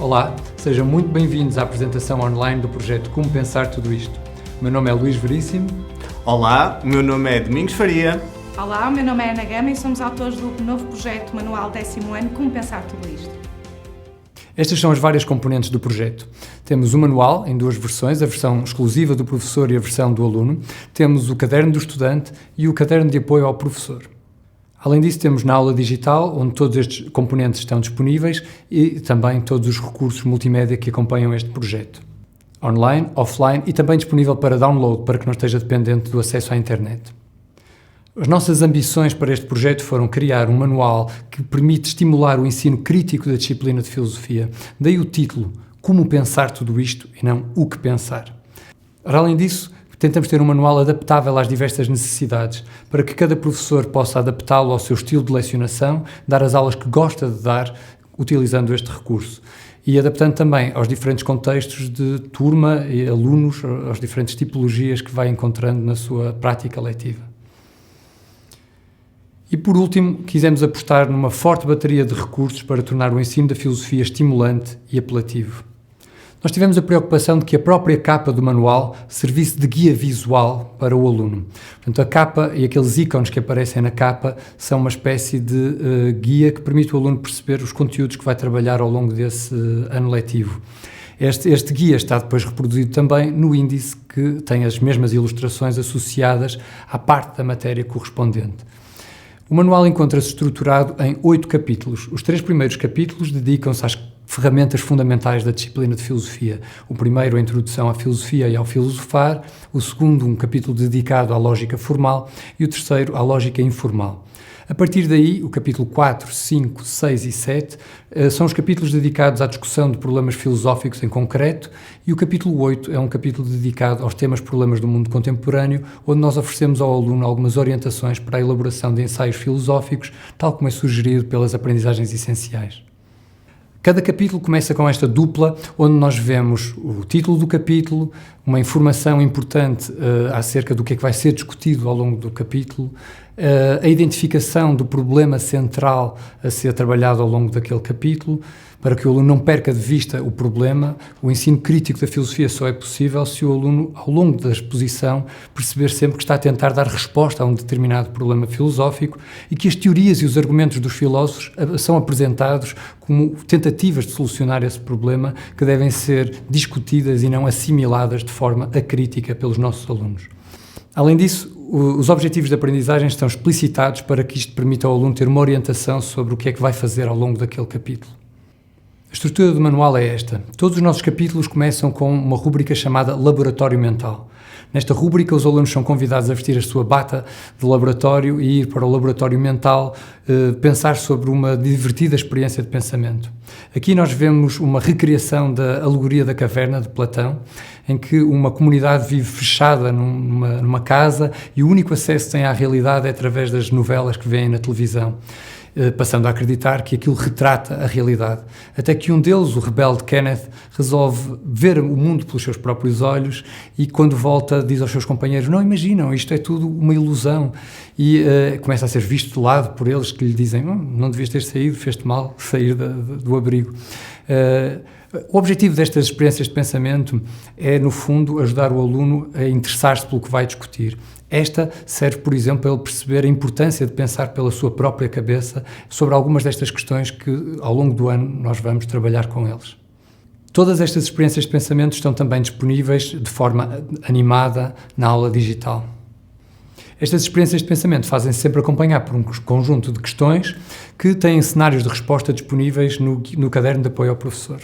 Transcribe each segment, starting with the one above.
Olá, sejam muito bem-vindos à apresentação online do projeto Como Pensar Tudo Isto. O meu nome é Luís Veríssimo. Olá, o meu nome é Domingos Faria. Olá, o meu nome é Ana Gama e somos autores do novo projeto Manual 10º Ano Como Pensar Tudo Isto. Estas são as várias componentes do projeto. Temos o manual em duas versões, a versão exclusiva do professor e a versão do aluno. Temos o caderno do estudante e o caderno de apoio ao professor. Além disso, temos na aula digital, onde todos estes componentes estão disponíveis e também todos os recursos multimédia que acompanham este projeto. Online, offline e também disponível para download, para que não esteja dependente do acesso à internet. As nossas ambições para este projeto foram criar um manual que permite estimular o ensino crítico da disciplina de filosofia. Daí o título, Como Pensar Tudo Isto e não O que Pensar. Além disso, tentamos ter um manual adaptável às diversas necessidades, para que cada professor possa adaptá-lo ao seu estilo de lecionação, dar as aulas que gosta de dar, utilizando este recurso. E adaptando também aos diferentes contextos de turma e alunos, às diferentes tipologias que vai encontrando na sua prática letiva. E por último, quisemos apostar numa forte bateria de recursos para tornar o ensino da filosofia estimulante e apelativo. Nós tivemos a preocupação de que a própria capa do manual servisse de guia visual para o aluno. Portanto, a capa e aqueles ícones que aparecem na capa são uma espécie de guia que permite ao aluno perceber os conteúdos que vai trabalhar ao longo desse ano letivo. Este guia está depois reproduzido também no índice, que tem as mesmas ilustrações associadas à parte da matéria correspondente. O manual encontra-se estruturado em 8 capítulos. Os 3 primeiros capítulos dedicam-se às ferramentas fundamentais da disciplina de filosofia. O primeiro, a introdução à filosofia e ao filosofar. O segundo, um capítulo dedicado à lógica formal. E o terceiro, à lógica informal. A partir daí, o capítulo 4, 5, 6 e 7 são os capítulos dedicados à discussão de problemas filosóficos em concreto, e o capítulo 8 é um capítulo dedicado aos temas problemas do mundo contemporâneo, onde nós oferecemos ao aluno algumas orientações para a elaboração de ensaios filosóficos, tal como é sugerido pelas aprendizagens essenciais. Cada capítulo começa com esta dupla, onde nós vemos o título do capítulo, uma informação importante acerca do que é que vai ser discutido ao longo do capítulo, a identificação do problema central a ser trabalhado ao longo daquele capítulo, para que o aluno não perca de vista o problema. O ensino crítico da filosofia só é possível se o aluno, ao longo da exposição, perceber sempre que está a tentar dar resposta a um determinado problema filosófico e que as teorias e os argumentos dos filósofos são apresentados como tentativas de solucionar esse problema, que devem ser discutidas e não assimiladas de forma acrítica pelos nossos alunos. Além disso, os objetivos de aprendizagem estão explicitados para que isto permita ao aluno ter uma orientação sobre o que é que vai fazer ao longo daquele capítulo. A estrutura do manual é esta. Todos os nossos capítulos começam com uma rúbrica chamada Laboratório Mental. Nesta rúbrica, os alunos são convidados a vestir a sua bata de laboratório e ir para o laboratório mental pensar sobre uma divertida experiência de pensamento. Aqui nós vemos uma recriação da alegoria da caverna de Platão, em que uma comunidade vive fechada numa casa e o único acesso que tem à realidade é através das novelas que vêem na televisão, passando a acreditar que aquilo retrata a realidade. Até que um deles, o rebelde Kenneth, resolve ver o mundo pelos seus próprios olhos e, quando volta, diz aos seus companheiros: não imaginam, isto é tudo uma ilusão. E começa a ser visto de lado por eles, que lhe dizem: não devias ter saído, fez-te mal sair do abrigo. O objetivo destas experiências de pensamento é, no fundo, ajudar o aluno a interessar-se pelo que vai discutir. Esta serve, por exemplo, para ele perceber a importância de pensar pela sua própria cabeça sobre algumas destas questões que, ao longo do ano, nós vamos trabalhar com eles. Todas estas experiências de pensamento estão também disponíveis de forma animada na aula digital. Estas experiências de pensamento fazem-se sempre acompanhar por um conjunto de questões que têm cenários de resposta disponíveis no caderno de apoio ao professor.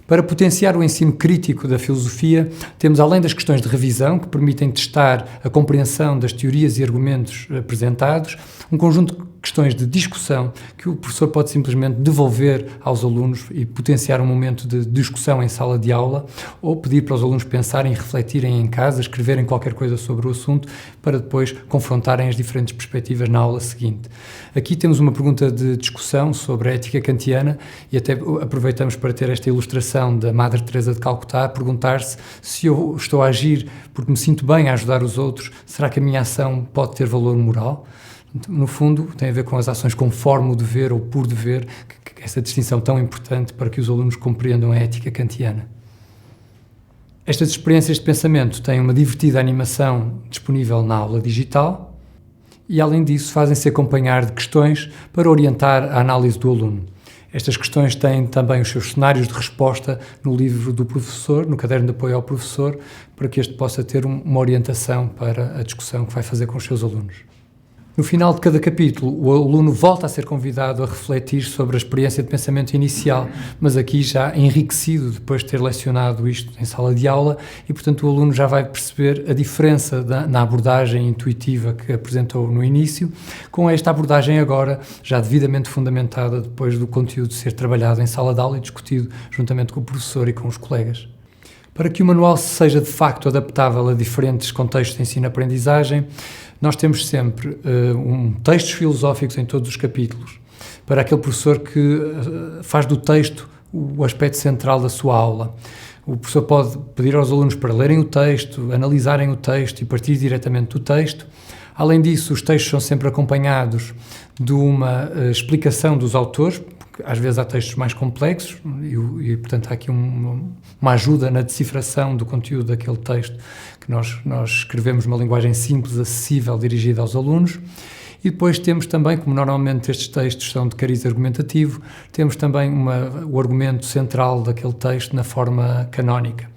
Para potenciar o ensino crítico da filosofia, temos, além das questões de revisão, que permitem testar a compreensão das teorias e argumentos apresentados, um conjunto de questões de discussão que o professor pode simplesmente devolver aos alunos e potenciar um momento de discussão em sala de aula, ou pedir para os alunos pensarem e refletirem em casa, escreverem qualquer coisa sobre o assunto, para depois confrontarem as diferentes perspectivas na aula seguinte. Aqui temos uma pergunta de discussão sobre a ética kantiana e até aproveitamos para ter esta ilustração da Madre Teresa de Calcutá, a perguntar-se: se eu estou a agir porque me sinto bem a ajudar os outros, será que a minha ação pode ter valor moral? No fundo, tem a ver com as ações conforme o dever ou por dever, que essa distinção tão importante para que os alunos compreendam a ética kantiana. Estas experiências de pensamento têm uma divertida animação disponível na aula digital e, além disso, fazem-se acompanhar de questões para orientar a análise do aluno. Estas questões têm também os seus cenários de resposta no livro do professor, no caderno de apoio ao professor, para que este possa ter uma orientação para a discussão que vai fazer com os seus alunos. No final de cada capítulo, o aluno volta a ser convidado a refletir sobre a experiência de pensamento inicial, mas aqui já enriquecido depois de ter lecionado isto em sala de aula e, portanto, o aluno já vai perceber a diferença na abordagem intuitiva que apresentou no início, com esta abordagem agora já devidamente fundamentada depois do conteúdo ser trabalhado em sala de aula e discutido juntamente com o professor e com os colegas. Para que o manual seja de facto adaptável a diferentes contextos de ensino-aprendizagem, nós temos sempre textos filosóficos em todos os capítulos, para aquele professor que faz do texto o aspecto central da sua aula. O professor pode pedir aos alunos para lerem o texto, analisarem o texto e partir diretamente do texto. Além disso, os textos são sempre acompanhados de uma explicação dos autores, porque às vezes há textos mais complexos e portanto, há aqui uma ajuda na decifração do conteúdo daquele texto, que nós escrevemos uma linguagem simples, acessível, dirigida aos alunos. E depois temos também, como normalmente estes textos são de cariz argumentativo, temos também o argumento central daquele texto na forma canónica.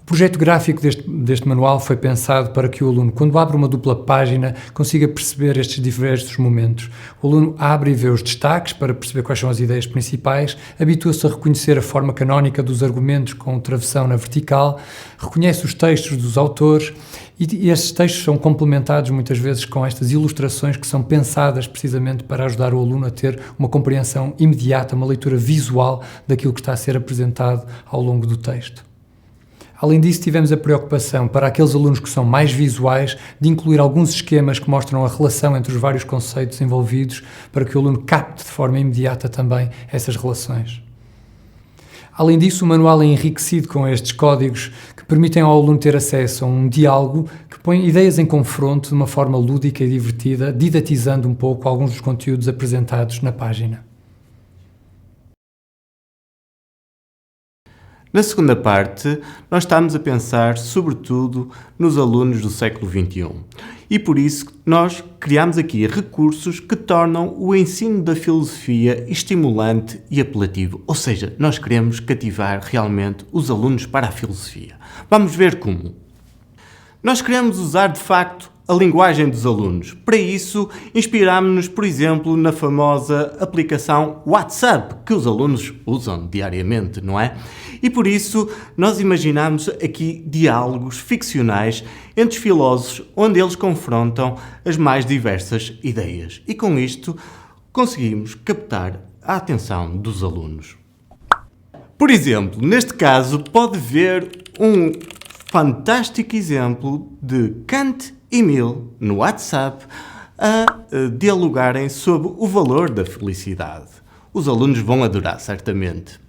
O projeto gráfico deste manual foi pensado para que o aluno, quando abre uma dupla página, consiga perceber estes diversos momentos. O aluno abre e vê os destaques para perceber quais são as ideias principais, habitua-se a reconhecer a forma canónica dos argumentos com travessão na vertical, reconhece os textos dos autores e estes textos são complementados muitas vezes com estas ilustrações que são pensadas precisamente para ajudar o aluno a ter uma compreensão imediata, uma leitura visual daquilo que está a ser apresentado ao longo do texto. Além disso, tivemos a preocupação, para aqueles alunos que são mais visuais, de incluir alguns esquemas que mostram a relação entre os vários conceitos envolvidos, para que o aluno capte de forma imediata também essas relações. Além disso, o manual é enriquecido com estes códigos que permitem ao aluno ter acesso a um diálogo que põe ideias em confronto de uma forma lúdica e divertida, didatizando um pouco alguns dos conteúdos apresentados na página. Na segunda parte, nós estamos a pensar sobretudo nos alunos do século XXI e por isso nós criamos aqui recursos que tornam o ensino da filosofia estimulante e apelativo, ou seja, nós queremos cativar realmente os alunos para a filosofia. Vamos ver como. Nós queremos usar de facto a linguagem dos alunos. Para isso, inspirámos-nos, por exemplo, na famosa aplicação WhatsApp, que os alunos usam diariamente, não é? E por isso, nós imaginámos aqui diálogos ficcionais entre os filósofos, onde eles confrontam as mais diversas ideias. E com isto, conseguimos captar a atenção dos alunos. Por exemplo, neste caso, pode ver um fantástico exemplo de Kant e Mill no WhatsApp a dialogarem sobre o valor da felicidade. Os alunos vão adorar, certamente.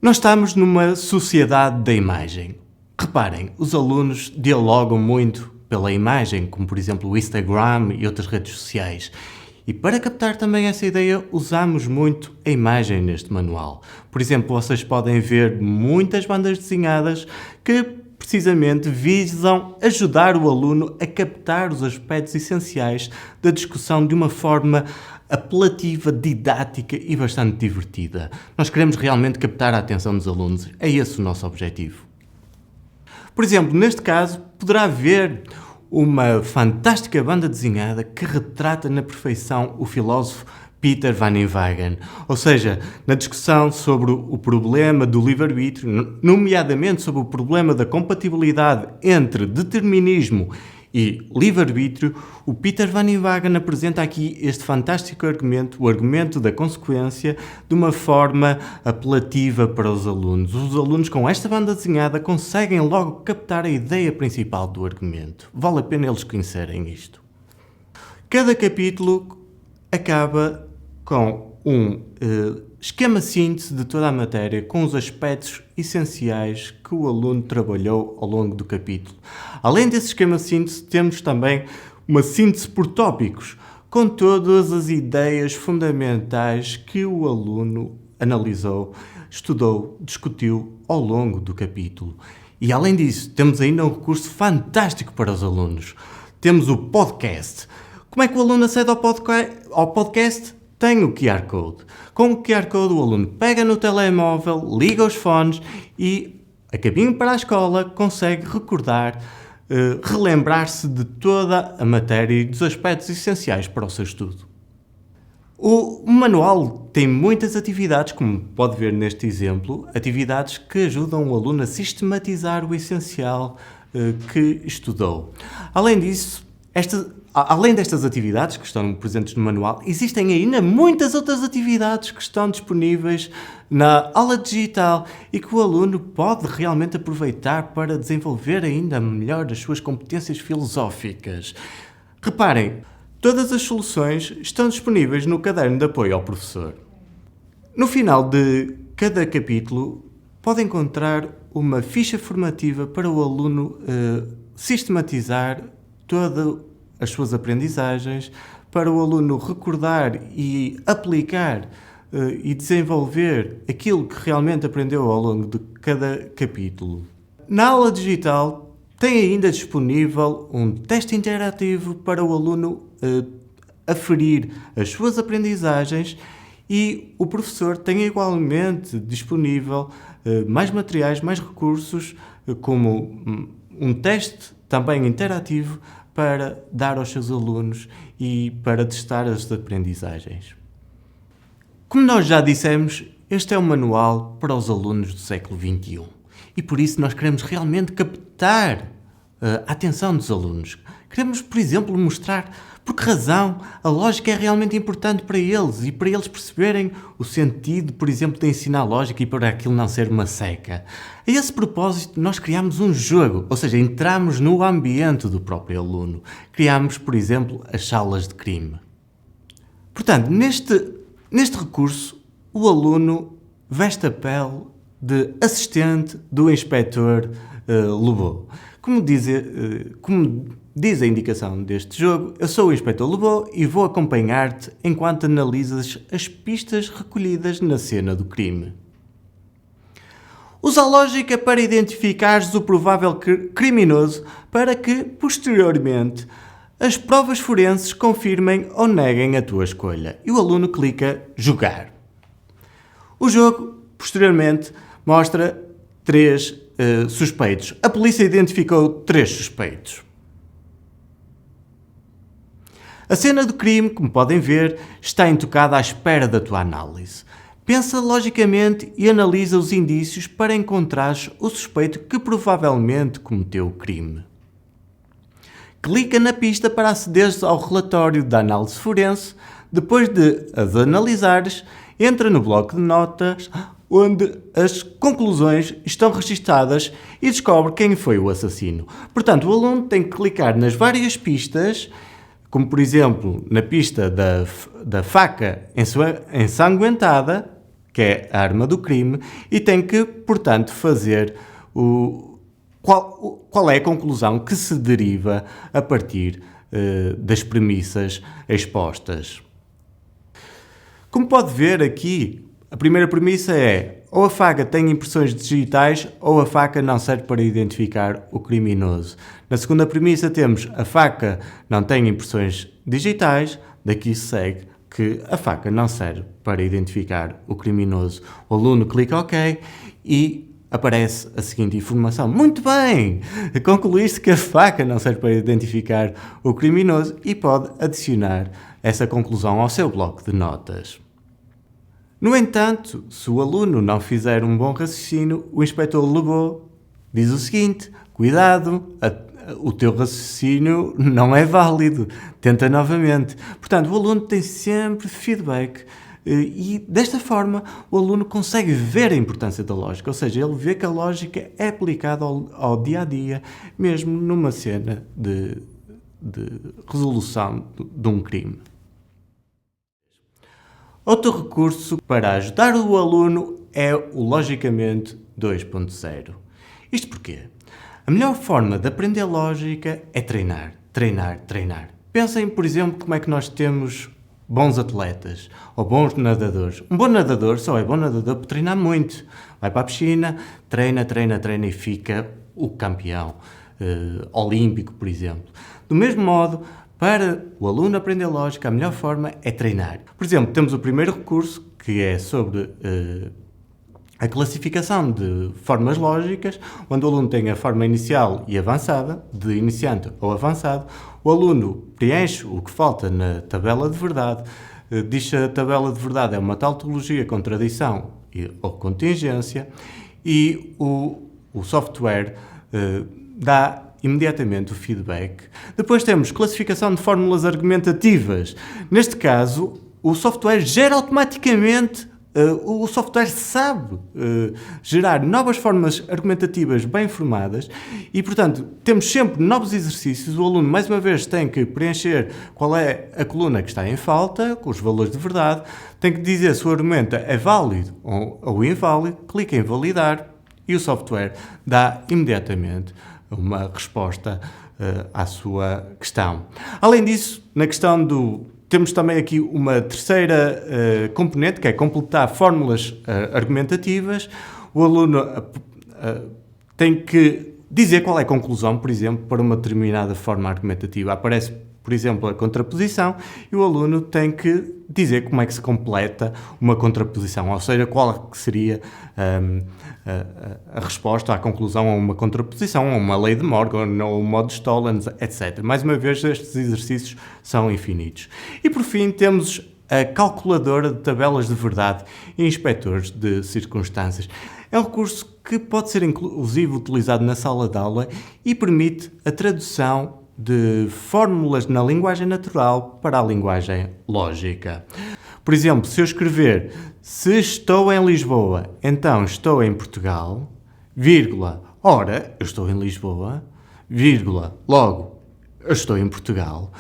Nós estamos numa sociedade da imagem. Reparem, os alunos dialogam muito pela imagem, como por exemplo o Instagram e outras redes sociais. E para captar também essa ideia, usamos muito a imagem neste manual. Por exemplo, vocês podem ver muitas bandas desenhadas que precisamente visam ajudar o aluno a captar os aspectos essenciais da discussão de uma forma apelativa, didática e bastante divertida. Nós queremos realmente captar a atenção dos alunos. É esse o nosso objetivo. Por exemplo, neste caso, poderá haver uma fantástica banda desenhada que retrata na perfeição o filósofo Peter Van Inwagen, ou seja, na discussão sobre o problema do livre-arbítrio, nomeadamente sobre o problema da compatibilidade entre determinismo e livre-arbítrio, o Peter Van Inwagen apresenta aqui este fantástico argumento, o argumento da consequência, de uma forma apelativa para os alunos. Os alunos com esta banda desenhada conseguem logo captar a ideia principal do argumento. Vale a pena eles conhecerem isto. Cada capítulo acaba com um esquema síntese de toda a matéria, com os aspectos essenciais que o aluno trabalhou ao longo do capítulo. Além desse esquema síntese, temos também uma síntese por tópicos, com todas as ideias fundamentais que o aluno analisou, estudou, discutiu ao longo do capítulo. E além disso, temos ainda um recurso fantástico para os alunos. Temos o podcast. Como é que o aluno acede ao podcast? Tem o QR Code. Com o QR Code, o aluno pega no telemóvel, liga os fones e, a caminho para a escola, consegue recordar, relembrar-se de toda a matéria e dos aspectos essenciais para o seu estudo. O manual tem muitas atividades, como pode ver neste exemplo, atividades que ajudam o aluno a sistematizar o essencial que estudou. Além disso, além destas atividades que estão presentes no manual, existem ainda muitas outras atividades que estão disponíveis na aula digital e que o aluno pode realmente aproveitar para desenvolver ainda melhor as suas competências filosóficas. Reparem, todas as soluções estão disponíveis no caderno de apoio ao professor. No final de cada capítulo, pode encontrar uma ficha formativa para o aluno sistematizar todas as suas aprendizagens, para o aluno recordar e aplicar e desenvolver aquilo que realmente aprendeu ao longo de cada capítulo. Na aula digital tem ainda disponível um teste interativo para o aluno aferir as suas aprendizagens e o professor tem igualmente disponível mais materiais, mais recursos, como um teste também interativo para dar aos seus alunos e para testar as aprendizagens. Como nós já dissemos, este é um manual para os alunos do século XXI e por isso nós queremos realmente captar a atenção dos alunos. Queremos, por exemplo, mostrar por que razão a lógica é realmente importante para eles e para eles perceberem o sentido, por exemplo, de ensinar lógica e para aquilo não ser uma seca. A esse propósito, nós criamos um jogo, ou seja, entramos no ambiente do próprio aluno. Criamos, por exemplo, as salas de crime. Portanto, neste recurso, o aluno veste a pele de assistente do inspetor Lobau. Como diz a indicação deste jogo, eu sou o Inspetor Lobau e vou acompanhar-te enquanto analisas as pistas recolhidas na cena do crime. Usa a lógica para identificares o provável criminoso para que, posteriormente, as provas forenses confirmem ou neguem a tua escolha. E o aluno clica Jogar. O jogo, posteriormente, mostra 3 suspeitos. A polícia identificou 3 suspeitos. A cena do crime, como podem ver, está intocada à espera da tua análise. Pensa logicamente e analisa os indícios para encontrares o suspeito que provavelmente cometeu o crime. Clica na pista para acederes ao relatório da análise forense. Depois de as analisares, entra no bloco de notas, onde as conclusões estão registadas e descobre quem foi o assassino. Portanto, o aluno tem que clicar nas várias pistas, como por exemplo na pista da faca ensanguentada, que é a arma do crime, e tem que, portanto, fazer qual é a conclusão que se deriva a partir das premissas expostas. Como pode ver aqui, a primeira premissa é: ou a faca tem impressões digitais ou a faca não serve para identificar o criminoso. Na segunda premissa temos: a faca não tem impressões digitais, daqui segue que a faca não serve para identificar o criminoso. O aluno clica OK e aparece a seguinte informação. Muito bem! Concluíste que a faca não serve para identificar o criminoso e pode adicionar essa conclusão ao seu bloco de notas. No entanto, se o aluno não fizer um bom raciocínio, o inspetor Lebot diz o seguinte: cuidado, o teu raciocínio não é válido, tenta novamente. Portanto, o aluno tem sempre feedback e desta forma o aluno consegue ver a importância da lógica, ou seja, ele vê que a lógica é aplicada ao dia a dia, mesmo numa cena de resolução de um crime. Outro recurso para ajudar o aluno é o Logicamente 2.0. Isto porquê? A melhor forma de aprender lógica é treinar, treinar, treinar. Pensem, por exemplo, como é que nós temos bons atletas ou bons nadadores. Um bom nadador só é bom nadador por treinar muito. Vai para a piscina, treina, treina, treina e fica o campeão olímpico, por exemplo. Do mesmo modo, para o aluno aprender lógica, a melhor forma é treinar. Por exemplo, temos o primeiro recurso, que é sobre a classificação de formas lógicas, onde o aluno tem a forma inicial e avançada, de iniciante ou avançado. O aluno preenche o que falta na tabela de verdade, diz que a tabela de verdade é uma tautologia, contradição ou contingência, e o software dá imediatamente o feedback. Depois temos classificação de fórmulas argumentativas. Neste caso, o software gera automaticamente, o software sabe gerar novas formas argumentativas bem formadas e, portanto, temos sempre novos exercícios. O aluno, mais uma vez, tem que preencher qual é a coluna que está em falta, com os valores de verdade, tem que dizer se o argumento é válido ou inválido, clica em validar e o software dá imediatamente uma resposta à sua questão. Além disso, na questão temos também aqui uma terceira componente, que é completar fórmulas argumentativas. O aluno tem que dizer qual é a conclusão, por exemplo, para uma determinada forma argumentativa. Aparece, por exemplo, a contraposição e o aluno tem que dizer como é que se completa uma contraposição, ou seja, qual que seria a resposta à conclusão a uma contraposição, a uma lei de Morgan, ou um modus tollens, etc. Mais uma vez, estes exercícios são infinitos. E, por fim, temos a calculadora de tabelas de verdade e inspectores de circunstâncias. É um recurso que pode ser inclusive utilizado na sala de aula e permite a tradução de fórmulas na linguagem natural para a linguagem lógica. Por exemplo, se eu escrever se estou em Lisboa, então estou em Portugal, vírgula, ora, eu estou em Lisboa, vírgula, logo, eu estou em Portugal,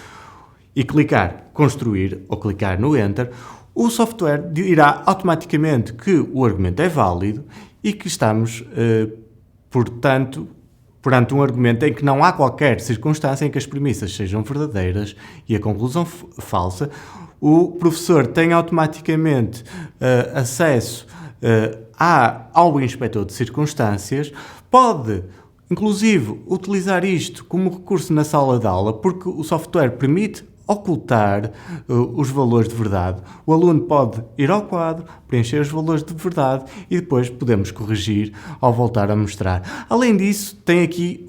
e clicar construir ou clicar no Enter, o software dirá automaticamente que o argumento é válido e que estamos, portanto, perante um argumento em que não há qualquer circunstância em que as premissas sejam verdadeiras e a conclusão falsa. O professor tem automaticamente acesso ao inspetor de circunstâncias, pode, inclusive, utilizar isto como recurso na sala de aula, porque o software permite ocultar os valores de verdade. O aluno pode ir ao quadro, preencher os valores de verdade e depois podemos corrigir ao voltar a mostrar. Além disso, tem aqui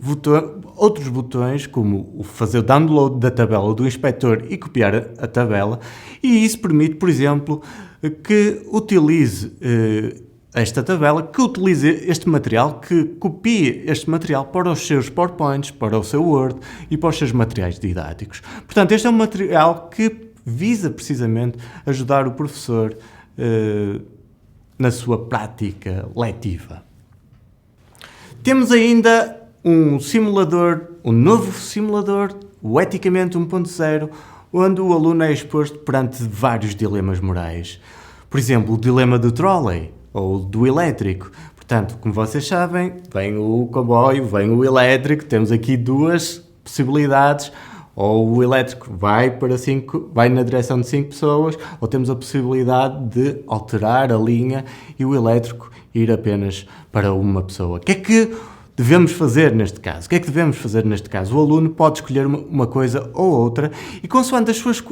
outros botões, como o fazer o download da tabela do inspetor e copiar a tabela, e isso permite, por exemplo, que utilize esta tabela, que utilize este material, que copie este material para os seus PowerPoints, para o seu Word e para os seus materiais didáticos. Portanto, este é um material que visa precisamente ajudar o professor na sua prática letiva. Temos ainda um novo simulador, o Eticamente 1.0, onde o aluno é exposto perante vários dilemas morais. Por exemplo, o dilema do trolley, ou do elétrico. Portanto, como vocês sabem, vem o comboio, vem o elétrico, temos aqui duas possibilidades, ou o elétrico vai na direção de 5 pessoas, ou temos a possibilidade de alterar a linha e o elétrico ir apenas para uma pessoa. O que é que devemos fazer neste caso? O aluno pode escolher uma coisa ou outra e, consoante as suas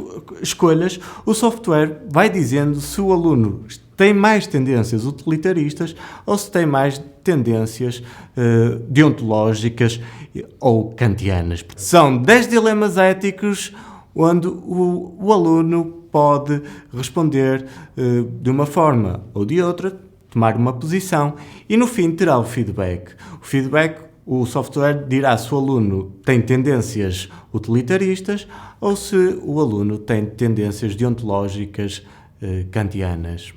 escolhas, o software vai dizendo se o aluno tem mais tendências utilitaristas ou se tem mais tendências deontológicas ou kantianas. São 10 dilemas éticos onde o aluno pode responder de uma forma ou de outra, tomar uma posição e no fim terá o feedback. O software dirá se o aluno tem tendências utilitaristas ou se o aluno tem tendências deontológicas kantianas.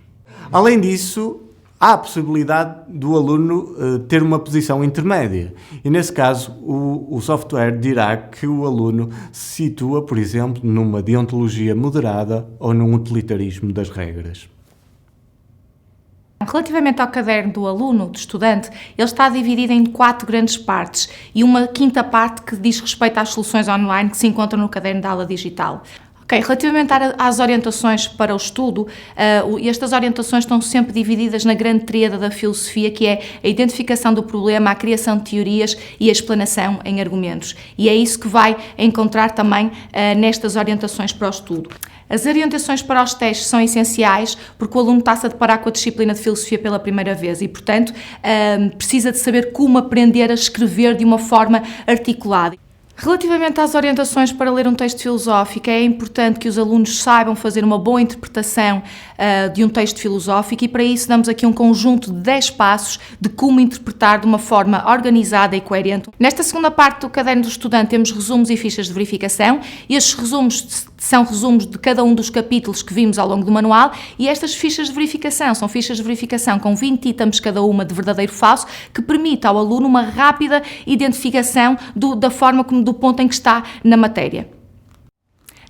Além disso, há a possibilidade do aluno ter uma posição intermédia e, nesse caso, o software dirá que o aluno se situa, por exemplo, numa deontologia moderada ou num utilitarismo das regras. Relativamente ao caderno do aluno, do estudante, ele está dividido em 4 grandes partes e uma quinta parte que diz respeito às soluções online que se encontram no caderno da aula digital. Relativamente às orientações para o estudo, estas orientações estão sempre divididas na grande tríada da filosofia, que é a identificação do problema, a criação de teorias e a explanação em argumentos. E é isso que vai encontrar também nestas orientações para o estudo. As orientações para os testes são essenciais porque o aluno está-se a deparar com a disciplina de filosofia pela primeira vez e, portanto, precisa de saber como aprender a escrever de uma forma articulada. Relativamente às orientações para ler um texto filosófico, é importante que os alunos saibam fazer uma boa interpretação de um texto filosófico e para isso damos aqui um conjunto de 10 passos de como interpretar de uma forma organizada e coerente. Nesta segunda parte do caderno do estudante temos resumos e fichas de verificação e estes resumos são resumos de cada um dos capítulos que vimos ao longo do manual e estas fichas de verificação são fichas de verificação com 20 itens cada uma de verdadeiro ou falso que permite ao aluno uma rápida identificação da forma como do ponto em que está na matéria.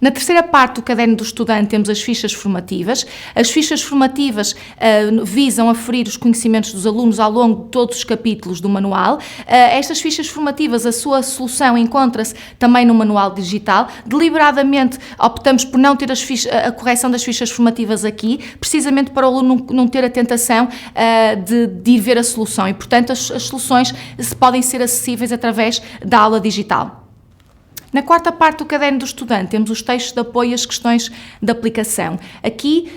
Na terceira parte do caderno do estudante temos as fichas formativas. As fichas formativas visam aferir os conhecimentos dos alunos ao longo de todos os capítulos do manual. Estas fichas formativas, a sua solução encontra-se também no manual digital. Deliberadamente optamos por não ter a correção das fichas formativas aqui, precisamente para o aluno não ter a tentação de ir ver a solução e, portanto, as soluções podem ser acessíveis através da aula digital. Na quarta parte do caderno do estudante temos os textos de apoio e as questões de aplicação. Aqui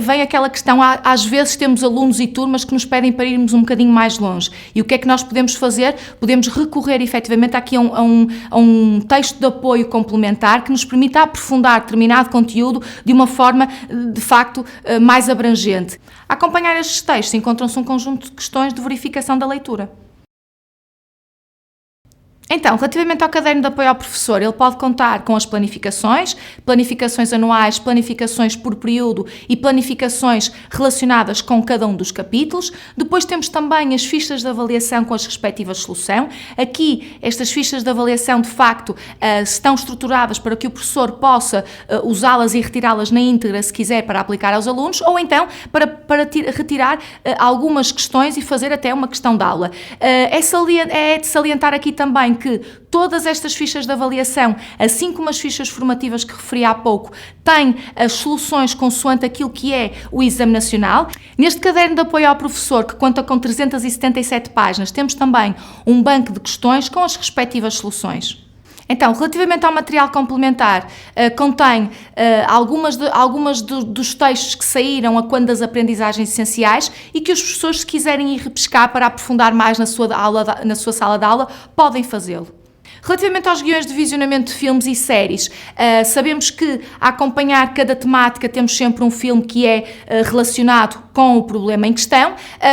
vem aquela questão, às vezes temos alunos e turmas que nos pedem para irmos um bocadinho mais longe. E o que é que nós podemos fazer? Podemos recorrer efetivamente aqui a um texto de apoio complementar que nos permita aprofundar determinado conteúdo de uma forma, de facto, mais abrangente. A acompanhar estes textos encontram-se um conjunto de questões de verificação da leitura. Então, relativamente ao caderno de apoio ao professor, ele pode contar com as planificações anuais, planificações por período e planificações relacionadas com cada um dos capítulos. Depois temos também as fichas de avaliação com as respectivas soluções. Aqui, estas fichas de avaliação, de facto, estão estruturadas para que o professor possa usá-las e retirá-las na íntegra, se quiser, para aplicar aos alunos, ou então para retirar algumas questões e fazer até uma questão de aula. É de salientar aqui também que todas estas fichas de avaliação, assim como as fichas formativas que referi há pouco, têm as soluções consoante aquilo que é o Exame Nacional. Neste caderno de apoio ao professor, que conta com 377 páginas, temos também um banco de questões com as respectivas soluções. Então, relativamente ao material complementar, contém algumas dos textos que saíram a quando das aprendizagens essenciais e que os professores, se quiserem ir repescar para aprofundar mais na sua sala de aula, podem fazê-lo. Relativamente aos guiões de visionamento de filmes e séries, sabemos que a acompanhar cada temática temos sempre um filme que é relacionado com o problema em questão.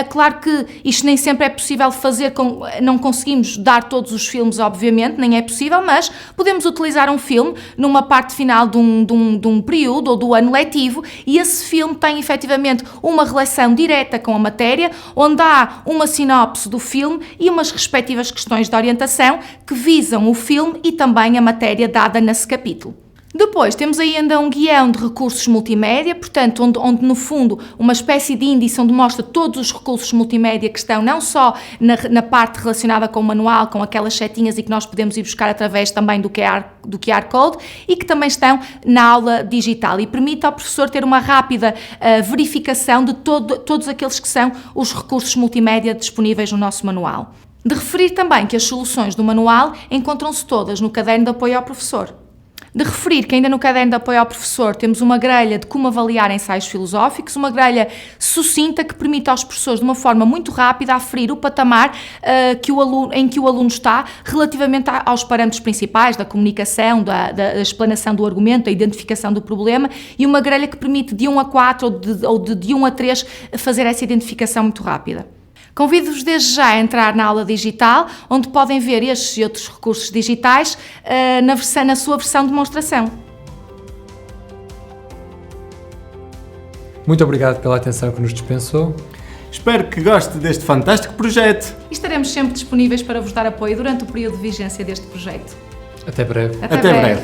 Claro que isto nem sempre é possível fazer, não conseguimos dar todos os filmes, obviamente, nem é possível, mas podemos utilizar um filme numa parte final de um período ou do ano letivo e esse filme tem efetivamente uma relação direta com a matéria, onde há uma sinopse do filme e umas respectivas questões de orientação que visam o filme e também a matéria dada nesse capítulo. Depois temos ainda um guião de recursos multimédia, portanto, onde no fundo uma espécie de índice onde mostra todos os recursos multimédia que estão não só na parte relacionada com o manual, com aquelas setinhas e que nós podemos ir buscar através também do QR Code e que também estão na aula digital e permite ao professor ter uma rápida verificação de todos aqueles que são os recursos multimédia disponíveis no nosso manual. De referir também que as soluções do manual encontram-se todas no caderno de apoio ao professor. De referir que ainda no caderno de apoio ao professor temos uma grelha de como avaliar ensaios filosóficos, uma grelha sucinta que permite aos professores, de uma forma muito rápida, aferir o patamar em que o aluno está relativamente aos parâmetros principais da comunicação, da explanação do argumento, da identificação do problema, e uma grelha que permite de 1 a 4 ou de 1 a 3 fazer essa identificação muito rápida. Convido-vos desde já a entrar na aula digital, onde podem ver estes e outros recursos digitais na sua versão de demonstração. Muito obrigado pela atenção que nos dispensou. Espero que goste deste fantástico projeto. E estaremos sempre disponíveis para vos dar apoio durante o período de vigência deste projeto. Até breve. Até breve.